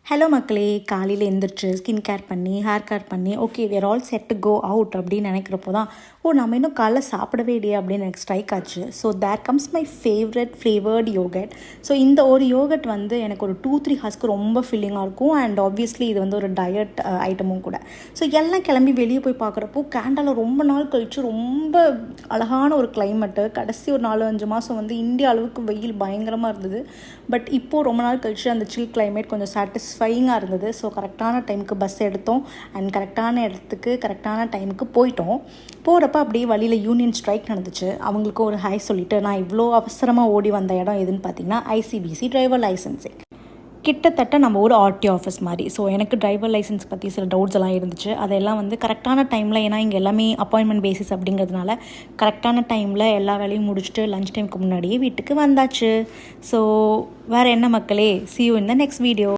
Hello மக்களே, காலையில் எழுந்திரிச்சு ஸ்கின் கேர் பண்ணி ஹேர் கேர் பண்ணி okay we're all set to go out அப்படின்னு நினைக்கிறப்போ தான் நம்ம இன்னும் காலைல சாப்பிடவே இல்லையே அப்படின்னு எனக்கு ஸ்ட்ரைக் ஆச்சு. So there comes my favourite flavoured yogurt. So இந்த ஒரு யோகட் வந்து எனக்கு ஒரு 2-3 ஹார்ஸ்க்கு ரொம்ப ஃபில்லிங்காக இருக்கும். அண்ட் ஆப்வியஸ்லி இது வந்து ஒரு டயட் ஐட்டமும் கூட. ஸோ எல்லாம் கிளம்பி வெளியே போய் பார்க்குறப்போ கேண்டாவில் ரொம்ப நாள் கழித்து ரொம்ப அழகான ஒரு கிளைமேட்டு. கடைசி ஒரு 4-5 மாதம் வந்து இந்தியா அளவுக்கு வெயில் பயங்கரமாக இருந்தது. பட் இப்போது ரொம்ப நாள் கழித்து அந்த சில் கிளைமேட் கொஞ்சம் சாட்டிஸ்ஃபைங்காக இருந்தது. ஸோ கரெக்டான டைமுக்கு பஸ் எடுத்தோம் அண்ட் கரெக்டான இடத்துக்கு கரெக்டான டைமுக்கு போயிட்டோம். போகிறப்ப அப்படியே வழியில் யூனியன் ஸ்ட்ரைக் நடந்துச்சு. அவங்களுக்கு ஒரு ஹாய் சொல்லிவிட்டு நான் இவ்வளோ அவசரமாக ஓடி வந்த இடம் எதுன்னு பார்த்தீங்கன்னா ஐசிபிசி டிரைவர் லைசன்ஸிங். கிட்டத்தட்ட நம்ம ஒரு ஆர்டிஓ ஆஃபீஸ் மாதிரி. ஸோ எனக்கு டிரைவர் லைசன்ஸ் பற்றி சில டவுட்ஸ் எல்லாம் இருந்துச்சு. அதெல்லாம் வந்து கரெக்டான டைமில், ஏன்னா இங்கே எல்லாமே அப்பாயின்மெண்ட் பேசிஸ் அப்படிங்கிறதுனால கரெக்டான டைமில் எல்லா வேலையும் முடிச்சுட்டு லஞ்ச் டைமுக்கு முன்னாடியே வீட்டுக்கு வந்தாச்சு. ஸோ வேறு என்ன மக்களே, see you in the next video.